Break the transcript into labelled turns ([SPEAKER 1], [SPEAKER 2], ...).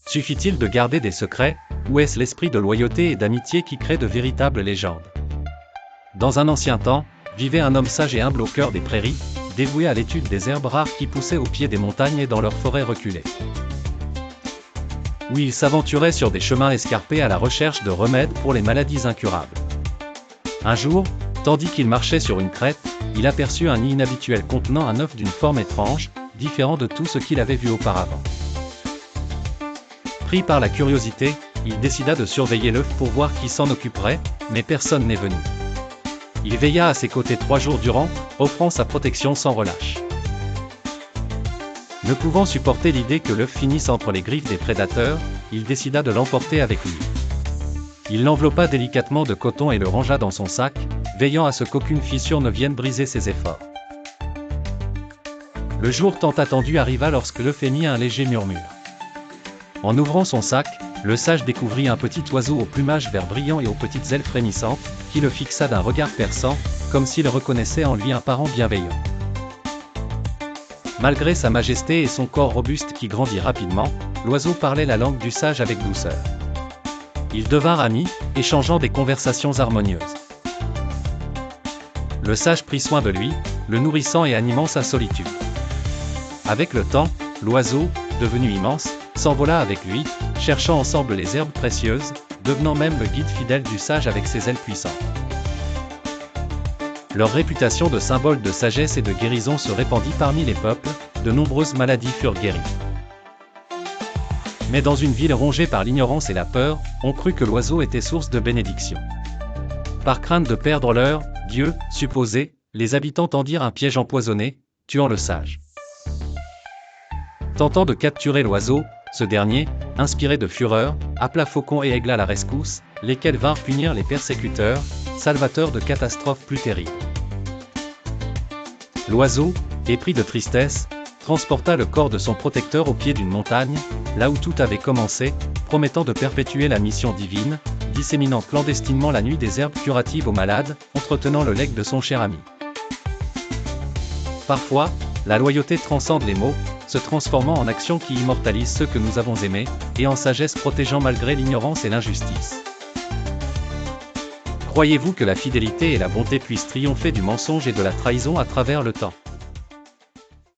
[SPEAKER 1] Suffit-il de garder des secrets, ou est-ce l'esprit de loyauté et d'amitié qui crée de véritables légendes? Dans un ancien temps, vivait un homme sage et humble au cœur des prairies, dévoué à l'étude des herbes rares qui poussaient au pied des montagnes et dans leurs forêts reculées. Où il s'aventurait sur des chemins escarpés à la recherche de remèdes pour les maladies incurables. Un jour, tandis qu'il marchait sur une crête, il aperçut un nid inhabituel contenant un œuf d'une forme étrange, différent de tout ce qu'il avait vu auparavant. Pris par la curiosité, il décida de surveiller l'œuf pour voir qui s'en occuperait, mais personne n'est venu. Il veilla à ses côtés 3 jours durant, offrant sa protection sans relâche. Ne pouvant supporter l'idée que l'œuf finisse entre les griffes des prédateurs, il décida de l'emporter avec lui. Il l'enveloppa délicatement de coton et le rangea dans son sac, veillant à ce qu'aucune fissure ne vienne briser ses efforts. Le jour tant attendu arriva lorsque l'œuf émit un léger murmure. En ouvrant son sac, le sage découvrit un petit oiseau au plumage vert brillant et aux petites ailes frémissantes, qui le fixa d'un regard perçant, comme s'il reconnaissait en lui un parent bienveillant. Malgré sa majesté et son corps robuste qui grandit rapidement, l'oiseau parlait la langue du sage avec douceur. Ils devinrent amis, échangeant des conversations harmonieuses. Le sage prit soin de lui, le nourrissant et animant sa solitude. Avec le temps, l'oiseau, devenu immense, s'envola avec lui, cherchant ensemble les herbes précieuses, devenant même le guide fidèle du sage avec ses ailes puissantes. Leur réputation de symbole de sagesse et de guérison se répandit parmi les peuples, de nombreuses maladies furent guéries. Mais dans une ville rongée par l'ignorance et la peur, on crut que l'oiseau était source de bénédiction. Par crainte de perdre leur Dieu supposé, les habitants tendirent un piège empoisonné, tuant le sage. Tentant de capturer l'oiseau, ce dernier, inspiré de fureur, appela Faucon et Aigle à la rescousse, lesquels vinrent punir les persécuteurs, salvateurs de catastrophes plus terribles. L'oiseau, épris de tristesse, transporta le corps de son protecteur au pied d'une montagne, là où tout avait commencé, promettant de perpétuer la mission divine, disséminant clandestinement la nuit des herbes curatives aux malades, entretenant le legs de son cher ami. Parfois, la loyauté transcende les mots, se transformant en action qui immortalise ceux que nous avons aimés, et en sagesse protégeant malgré l'ignorance et l'injustice. Croyez-vous que la fidélité et la bonté puissent triompher du mensonge et de la trahison à travers le temps?